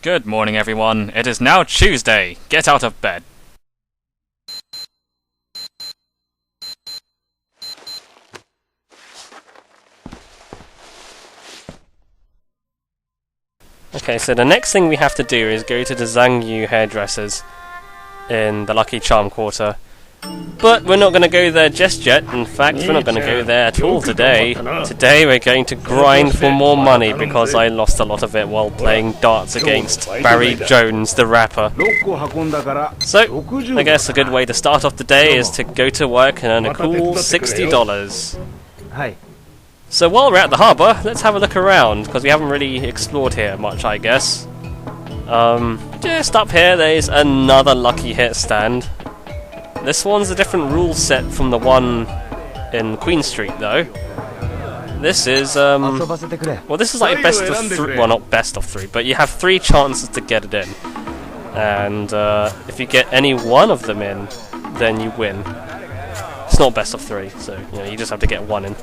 Good morning, everyone. It is now Tuesday. Get out of bed. Okay, so the next thing we have to do is go to the Shenmue hairdressers in the Lucky Charm Quarter. But we're not going to go there just yet. In fact, we're not going to go there at all today. Today we're going to grind for more money because I lost a lot of it while playing darts against Barry Jones, the rapper. So, I guess a good way to start off the day is to go to work and earn a cool $60. So while we're at the harbour, let's have a look around, because we haven't really explored here much, I guess. Just up here there's another lucky hit stand. This one's a different rule set from the one in Queen Street, though. This is, well, this is like best of three, well, not best of three, but you have 3 chances to get it in. And if you get any one of them in, then you win. It's not best of 3, so you just have to get 1 in.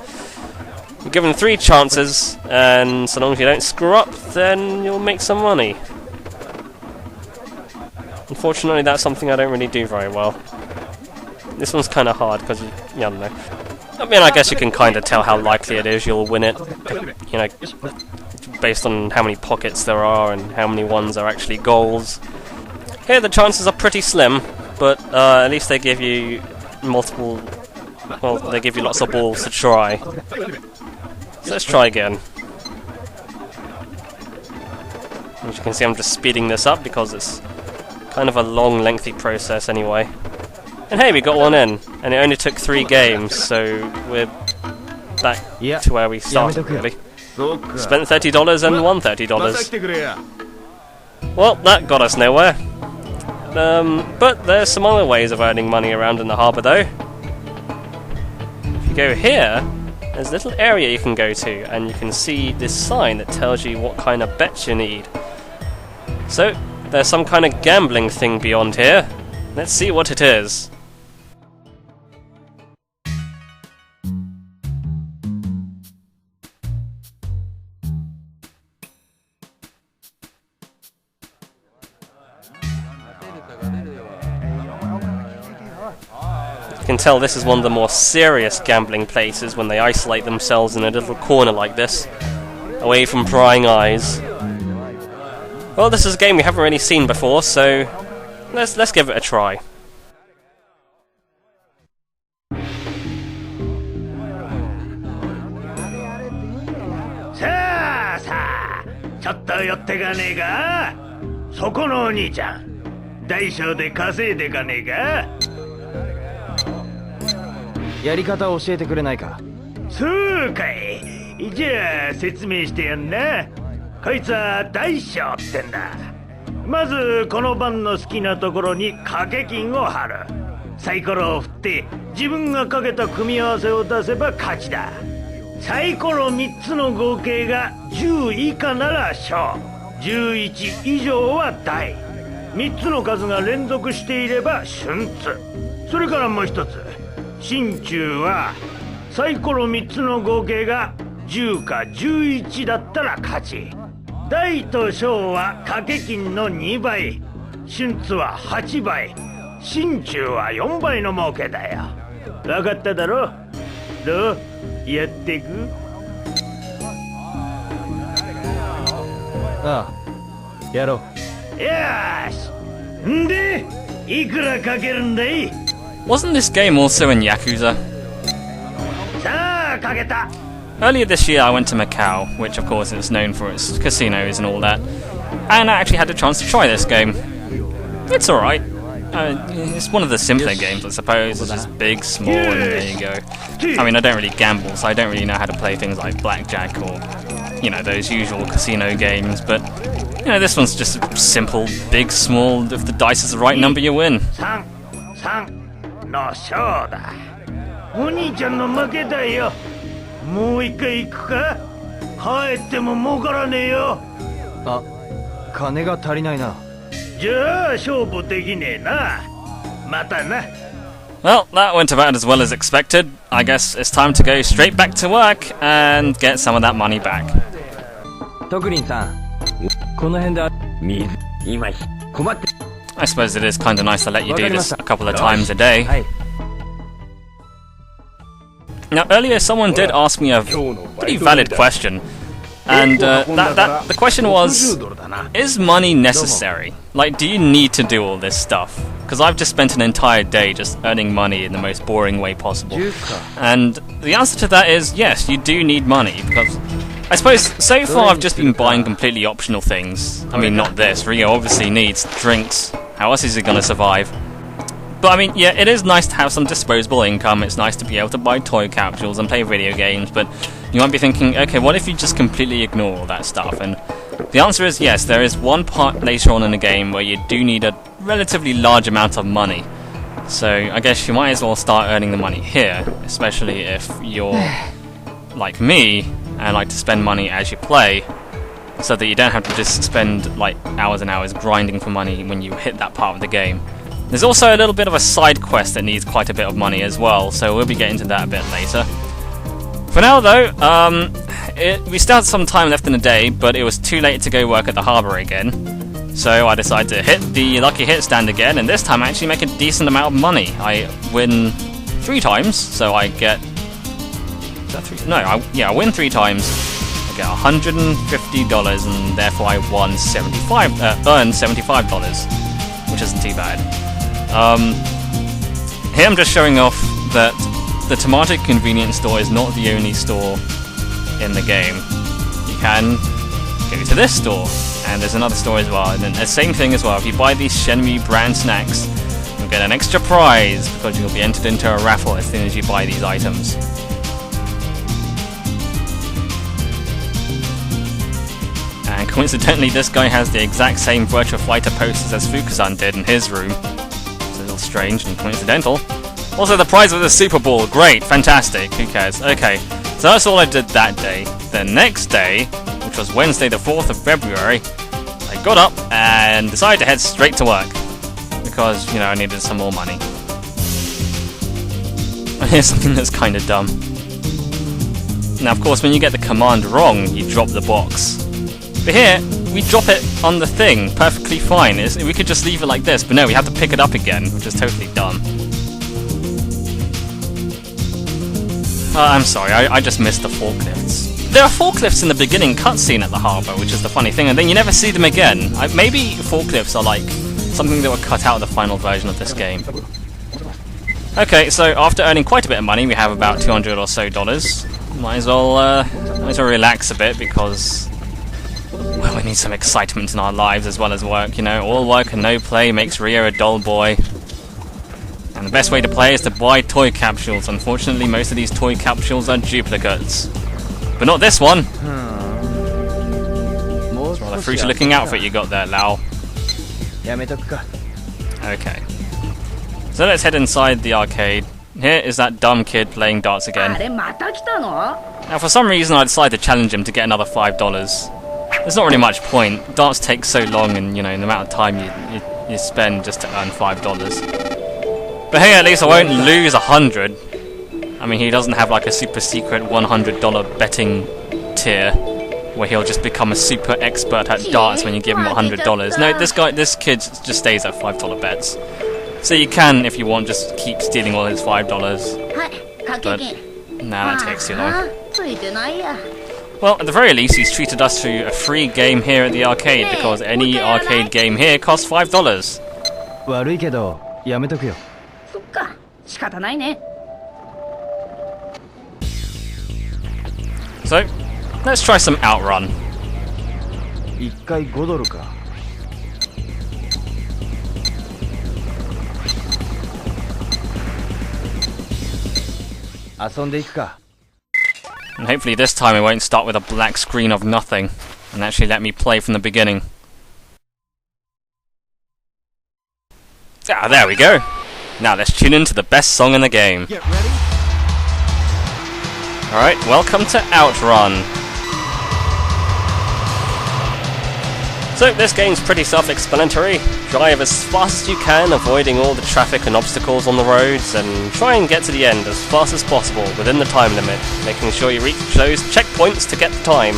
You're given 3 chances, and so long as you don't screw up, then you'll make some money. Unfortunately, that's something I don't really do very well. This one's kind of hard because I don't know. I mean, I guess you can kind of tell how likely it is you'll win it. Based on how many pockets there are and how many ones are actually goals. Here, the chances are pretty slim, but at least they give you multiple. Well, they give you lots of balls to try. So let's try again. As you can see, I'm just speeding this up because it's kind of a long, lengthy process anyway. And hey, we got 1 in, and it only took 3 games, so we're back to where we started, really. Spent $30 and won $30. Well, that got us nowhere. But there's some other ways of earning money around in the harbour, though. If you go here, there's a little area you can go to, and you can see this sign that tells you what kind of bets you need. So, there's some kind of gambling thing beyond here. Let's see what it is. You can tell this is one of the more serious gambling places when they isolate themselves in a little corner like this, away from prying eyes. Well, this is a game we haven't really seen before, so let's give it a try. Wasn't this game also in Yakuza? Earlier this year I went to Macau, which of course is known for its casinos and all that, and I actually had a chance to try this game. It's alright. It's one of the simpler games, I suppose. It's just big, small, and there you go. I mean, I don't really gamble, so I don't really know how to play things like blackjack or, those usual casino games, but, this one's just simple, big, small. If the dice is the right number, you win. Well, that went about as well as expected. I guess it's time to go straight back to work and get some of that money back. I suppose it is kind of nice to let you do this a couple of times a day. Now, earlier someone did ask me a pretty valid question, and the question was, is money necessary? Like, do you need to do all this stuff? Because I've just spent an entire day just earning money in the most boring way possible. And the answer to that is, yes, you do need money, because I suppose so far I've just been buying completely optional things. I mean, not this. Rio obviously needs drinks. How else is he going to survive? But I mean, yeah, it is nice to have some disposable income. It's nice to be able to buy toy capsules and play video games, but you might be thinking, okay, what if you just completely ignore all that stuff? And the answer is yes, there is one part later on in the game where you do need a relatively large amount of money. So I guess you might as well start earning the money here, especially if you're like me and like to spend money as you play, so that you don't have to just spend like hours and hours grinding for money when you hit that part of the game. There's also a little bit of a side quest that needs quite a bit of money as well, so we'll be getting to that a bit later. For now though, we still had some time left in the day, but it was too late to go work at the harbour again. So I decided to hit the lucky hit stand again, and this time I actually make a decent amount of money. I win 3 times, so I get... Is that 3? No, I win 3 times. I get $150, and therefore I earned $75, which isn't too bad. Here I'm just showing off that the Tomato convenience store is not the only store in the game. You can go to this store, and there's another store as well, and then the same thing as well. If you buy these Shenmue brand snacks, you'll get an extra prize because you'll be entered into a raffle as soon as you buy these items. And coincidentally, this guy has the exact same Virtua Fighter posters as Fukusan did in his room. It's a little strange and coincidental. Also, the prize was a Super Ball. Great, fantastic. Who cares? Okay, so that's all I did that day. The next day, which was Wednesday the 4th of February, I got up and decided to head straight to work. Because, you know, I needed some more money. Here's something that's kind of dumb. Now, of course, when you get the command wrong, you drop the box. But here, we drop it on the thing, perfectly fine. We could just leave it like this, but no, we have to pick it up again, which is totally dumb. I'm sorry, I just missed the forklifts. There are forklifts in the beginning cutscene at the harbour, which is the funny thing, and then you never see them again. Maybe forklifts are like something that were cut out of the final version of this game. Okay, so after earning quite a bit of money, we have about $200 or so. Might as well relax a bit because, well, we need some excitement in our lives as well as work, you know. All work and no play makes Rio a dull boy. And the best way to play is to buy toy capsules. Unfortunately, most of these toy capsules are duplicates. But not this one! It's rather fruity looking outfit you got there, Lau. Okay. So let's head inside the arcade. Here is that dumb kid playing darts again. Now for some reason I decided to challenge him to get another $5. There's not really much point. Darts take so long, and you know, the amount of time you spend just to earn $5. But hey, at least I won't lose 100. I mean, he doesn't have like a super secret $100 betting tier where he'll just become a super expert at darts when you give him $100. No, this kid just stays at $5 bets. So you can, if you want, just keep stealing all his $5. But nah, that takes too long. Well, at the very least, he's treated us to a free game here at the arcade, because any arcade game here costs $5. So, let's try some Outrun. And hopefully this time it won't start with a black screen of nothing and actually let me play from the beginning. Ah, there we go. Now let's tune into the best song in the game. Get ready. Alright, welcome to Outrun. So this game's pretty self-explanatory. Drive as fast as you can, avoiding all the traffic and obstacles on the roads, and try and get to the end as fast as possible within the time limit, making sure you reach those checkpoints to get the time.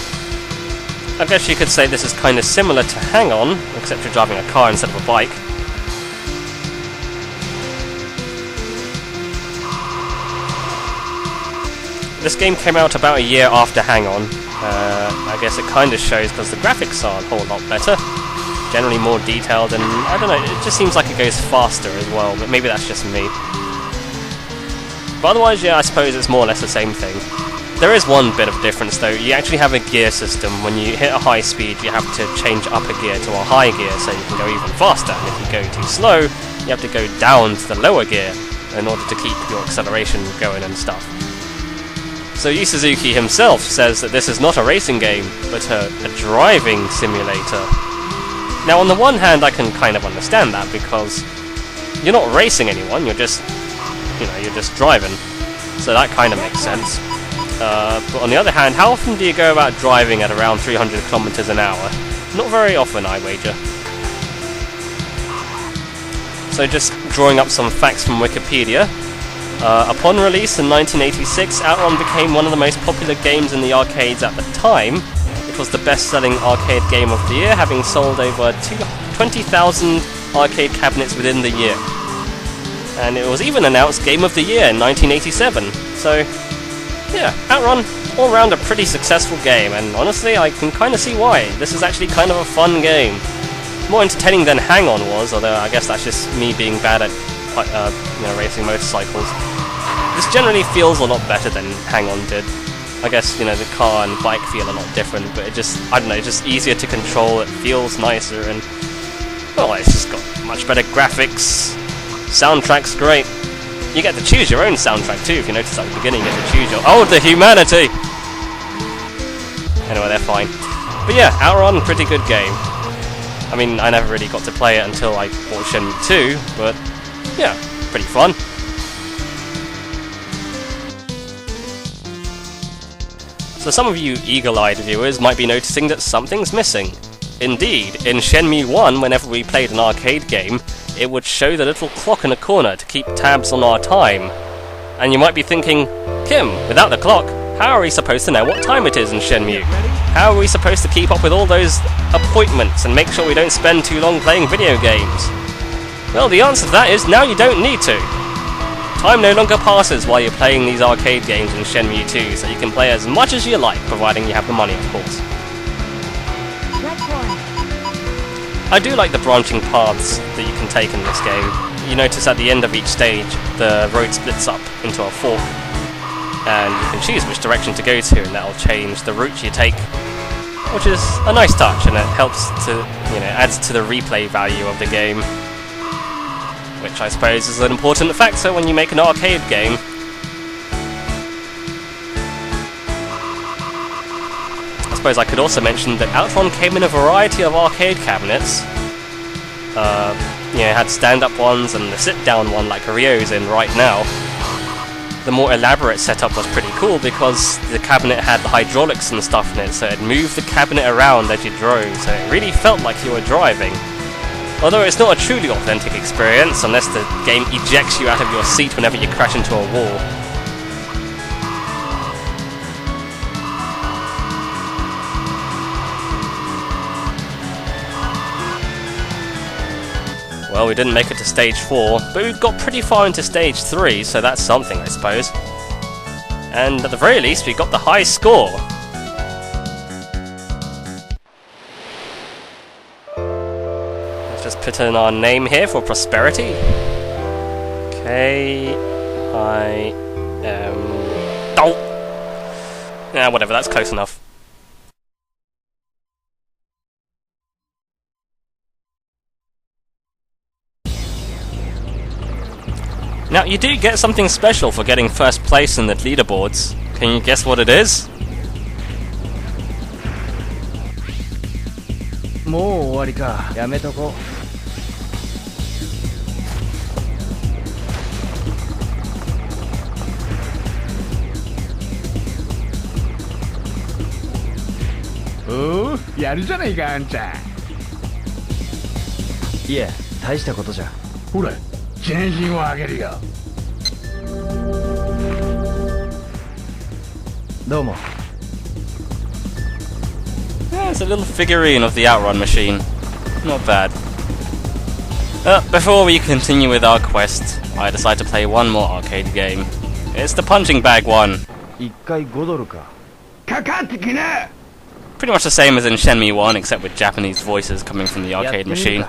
I guess you could say this is kind of similar to Hang On, except you're driving a car instead of a bike. This game came out about a year after Hang On. I guess it kind of shows because the graphics are a whole lot better. Generally more detailed, and I don't know, it just seems like it goes faster as well, but maybe that's just me. But otherwise, yeah, I suppose it's more or less the same thing. There is one bit of difference though. You actually have a gear system. When you hit a high speed, you have to change up a gear to a high gear so you can go even faster. And if you go too slow, you have to go down to the lower gear in order to keep your acceleration going and stuff. So Yu Suzuki himself says that this is not a racing game, but a driving simulator. Now on the one hand, I can kind of understand that because you're not racing anyone, you're just, you're just driving. So that kind of makes sense. But on the other hand, how often do you go about driving at around 300 kilometers an hour? Not very often, I wager. So just drawing up some facts from Wikipedia. Upon release in 1986, Outrun became one of the most popular games in the arcades at the time. It was the best-selling arcade game of the year, having sold over 20,000 arcade cabinets within the year. And it was even announced Game of the Year in 1987. So, yeah, Outrun, all round a pretty successful game, and honestly, I can kind of see why. This is actually kind of a fun game. More entertaining than Hang On was, although I guess that's just me being bad at racing motorcycles. This generally feels a lot better than Hang On did. I guess, the car and bike feel a lot different, but it just, I don't know, it's just easier to control, it feels nicer, and, well, it's just got much better graphics. Soundtrack's great. You get to choose your own soundtrack too, if you notice at the beginning you get to choose your... Oh, the humanity! Anyway, they're fine. But yeah, Outrun, pretty good game. I mean, I never really got to play it until I bought Shenmue 2, but yeah, pretty fun. So some of you eagle-eyed viewers might be noticing that something's missing. Indeed, in Shenmue 1, whenever we played an arcade game, it would show the little clock in a corner to keep tabs on our time. And you might be thinking, Kim, without the clock, how are we supposed to know what time it is in Shenmue? How are we supposed to keep up with all those appointments and make sure we don't spend too long playing video games? Well, the answer to that is now you don't need to. Time no longer passes while you're playing these arcade games in Shenmue 2, so you can play as much as you like, providing you have the money, of course. I do like the branching paths that you can take in this game. You notice at the end of each stage, the road splits up into a fork, and you can choose which direction to go to, and that'll change the route you take, which is a nice touch, and it helps to, adds to the replay value of the game, which I suppose is an important factor when you make an arcade game. I suppose I could also mention that Outrun came in a variety of arcade cabinets. It had stand-up ones and the sit-down one like Ryo's in right now. The more elaborate setup was pretty cool because the cabinet had the hydraulics and stuff in it, so it moved the cabinet around as you drove, so it really felt like you were driving. Although it's not a truly authentic experience unless the game ejects you out of your seat whenever you crash into a wall. Well, we didn't make it to stage 4, but we got pretty far into stage 3, so that's something, I suppose. And at the very least, we got the high score. Let's just put in our name here for prosperity. K-I-M... Oh! Yeah, whatever, that's close enough. Now, you do get something special for getting first place in the leaderboards. Can you guess what it is? Oh, やるじゃないかあんちゃん。いえ、大したことじゃ。ほら。記念品をあげるよ。どうも。あ It's a little figurine of the Outrun machine. Not bad. Before we continue with our quest, I decide to play one more arcade game. It's the punching bag one. 1回5ドルか。かかってきな。 Pretty much the same as in Shenmue 1, except with Japanese voices coming from the arcade machine.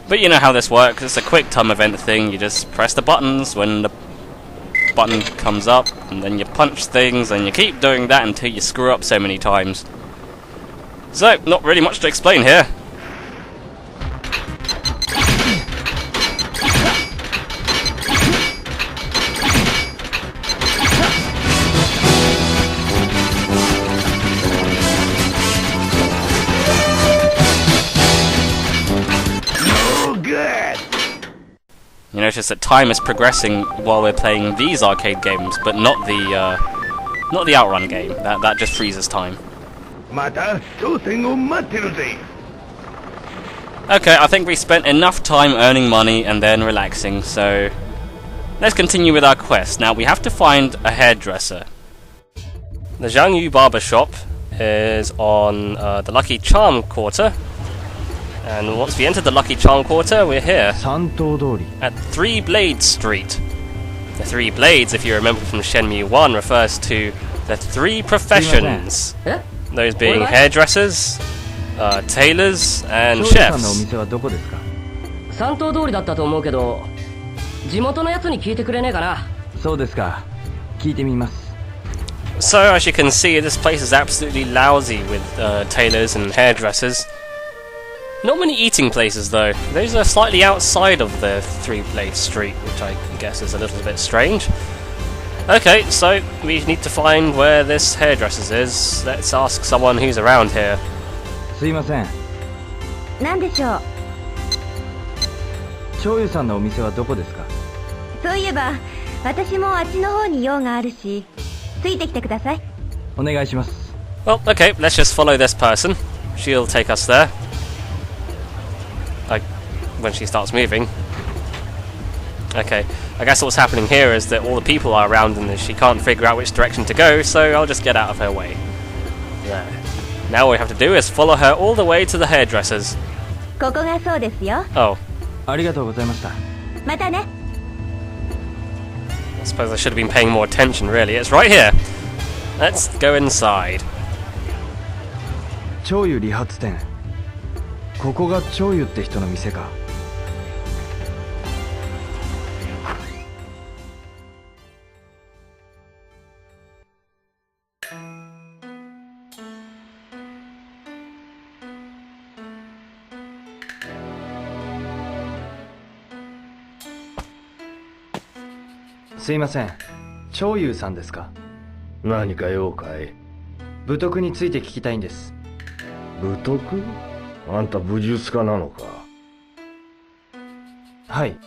But you know how this works, it's a quick time event thing. You just press the buttons when the button comes up, and then you punch things, and you keep doing that until you screw up so many times. So, not really much to explain here. You notice that time is progressing while we're playing these arcade games, but not the Outrun game. That just freezes time. また挑戦を待ってるぜ。 Okay, I think we spent enough time earning money and then relaxing, so let's continue with our quest. Now we have to find a hairdresser. The Zhangyu Barber Shop is on the Lucky Charm Quarter. And once we enter the Lucky Charm Quarter, we're here 三島通り。 at Three Blades Street. The Three Blades, if you remember from Shenmue 1, refers to the three professions. Those being hairdressers, tailors, and 庄司さんのお chefs. 店はどこですか。三島通りだったと思うけど、地元のやつに聞いてくれねえかな。そうですか。聞いてみます。 So, as you can see, this place is absolutely lousy with tailors and hairdressers. Not many eating places though. Those are slightly outside of the Three Blade Street, which I guess is a little bit strange. Okay, so we need to find where this hairdresser's is. Let's ask someone who's around here. すいません。何でしょう。庄司さんのお店はどこですか。そういえば私もあっちの方に用があるし、ついてきてください。お願いします。 Well, okay, let's just follow this person. She'll take us there. When she starts moving. Okay, I guess what's happening here is that all the people are around and she can't figure out which direction to go, so I'll just get out of her way. There. Now all we have to do is follow her all the way to the hairdressers. ここがそうですよ。 Oh, ありがとうございました。またね。 I suppose I should have been paying more attention, really. It's right here. Let's go inside. 長湯理髪店。ここが長湯って人の店か。すいません。長湯さんですか。何か用かい。武徳について聞きたいんです。武徳？あんた武術家なのか。はい。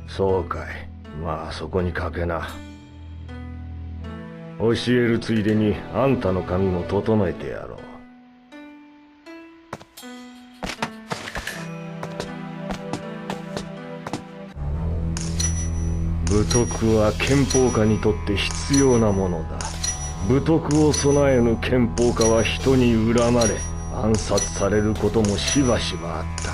そうかい。まあそこにかけな。教えるついでにあんたの髪も整えてやろう。武徳は憲法家にとって必要なものだ。武徳を備えぬ憲法家は人に恨まれ暗殺されることもしばしばあった。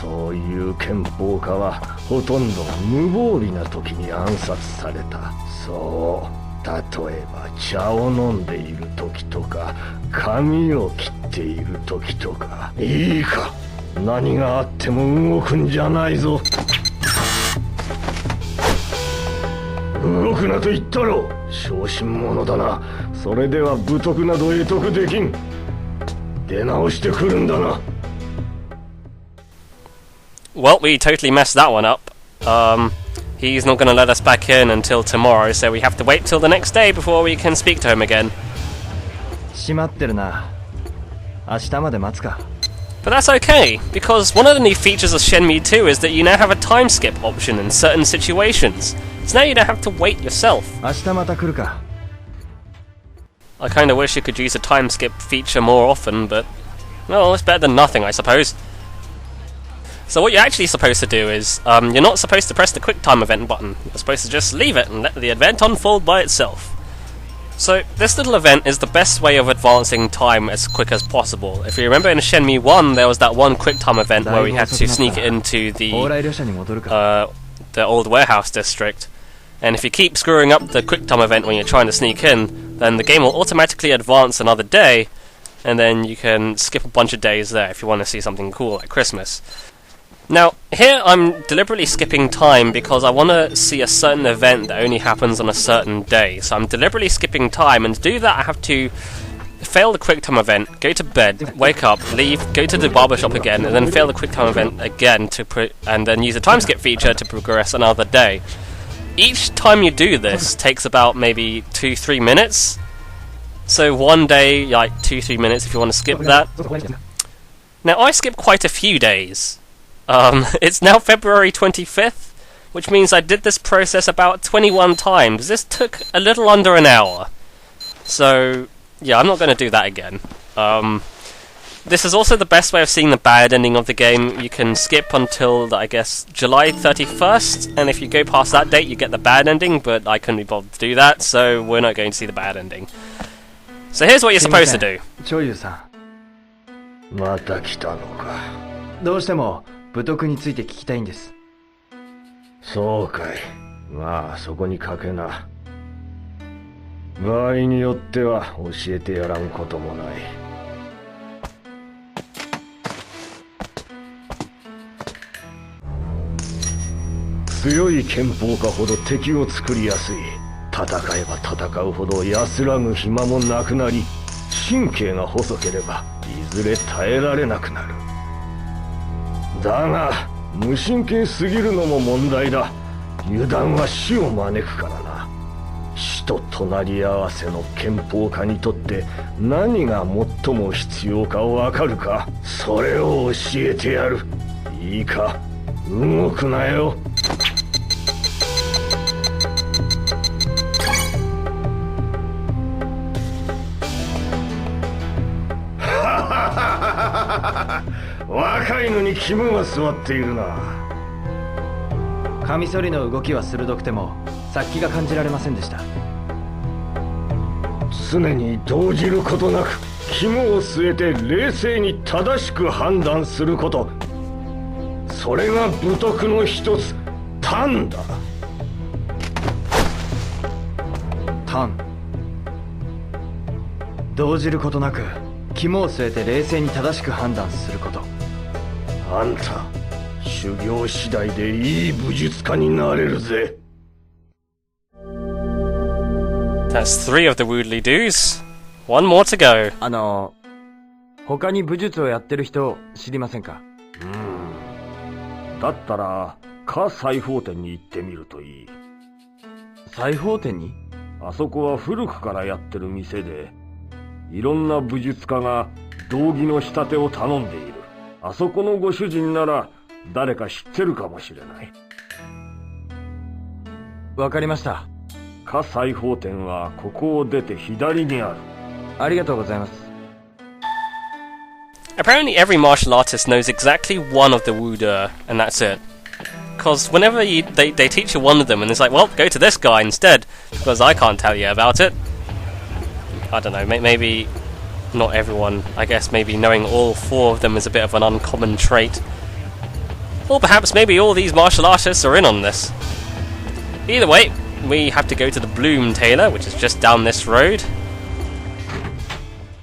そういう憲法家はほとんど無防備な時に暗殺された。そう、例えば茶を飲んでいる時とか髪を切っている時とか。いいか、何があっても動くんじゃないぞ。動くなと言ったろ。小心者だな。それでは武徳など得得できん。出直してくるんだな。Well, we totally messed that one up. He's not going to let us back in until tomorrow, so we have to wait till the next day before we can speak to him again. 閉まってるな。明日まで待つか。But that's okay, because one of the new features of Shenmue 2 is that you now have a time skip option in certain situations. So now you don't have to wait yourself. 明日また来るか。I kinda wish you could use a time skip feature more often, but, well, it's better than nothing, I suppose. So what you're actually supposed to do is, you're not supposed to press the quick time event button. You're supposed to just leave it and let the event unfold by itself. So, this little event is the best way of advancing time as quick as possible. If you remember in Shenmue 1, there was that one quick time event where we had to sneak into the old warehouse district. And if you keep screwing up the quick time event when you're trying to sneak in, then the game will automatically advance another day, and then you can skip a bunch of days there if you want to see something cool like Christmas. Now, here I'm deliberately skipping time because I want to see a certain event that only happens on a certain day. So I'm deliberately skipping time, and to do that I have to fail the quick time event, go to bed, wake up, leave, go to the barbershop again, and then fail the quick time event again and then use the time skip feature to progress another day. Each time you do this takes about maybe 2-3 minutes. So one day, like 2-3 minutes if you want to skip that. Now I skip quite a few days. It's now February 25th, which means I did this process about 21 times. This took a little under an hour. So, yeah, I'm not going to do that again. This is also the best way of seeing the bad ending of the game. You can skip until, I guess, July 31st, and if you go past that date, you get the bad ending, but I couldn't be bothered to do that, so we're not going to see the bad ending. So here's what you're supposed to do. また来たのか。どうしても武徳について聞きたいんです。そうかい。まあそこにかけな。場合によっては教えてやらんこともない。強い拳法家ほど敵を作りやすい。戦えば戦うほど安らぐ暇もなくなり、神経が細ければいずれ耐えられなくなる。だが無神経すぎるのも問題だ。油断は死を招くからな。死と隣り合わせの拳法家にとって何が最も必要かわかるか。それを教えてやる。いいか、動くなよ。若いのに肝が据わっているな。カミソリの動きは鋭くても殺気が感じられませんでした。常に動じることなく肝を据えて冷静に正しく判断すること、それが武徳の一つ、単だ。単。動じることなく肝を据えて冷静に正しく判断すること。あんた修行次第でいい武術家になれるぜ。That's 3 of the Woodley do's. One more to go. 他に武術をやってる人知りませんか？だったら下裁縫店に行ってみるといい。裁縫店に？あそこは古くからやってる店で、いろんな武術家が道着の仕立てを頼んでいる。あそこのご主人なら誰か知ってるかもしれない。わかりました。下裁縫店はここを出て左にある。ありがとうございます。Apparently every martial artist knows exactly one of the Wude, and that's it. Because whenever they teach you one of them, and it's like, well, go to this guy instead, because I can't tell you about it. I don't know, maybe not everyone. I guess maybe knowing all 4 of them is a bit of an uncommon trait. Or perhaps maybe all these martial artists are in on this. Either way, we have to go to the Bloom Tailor, which is just down this road.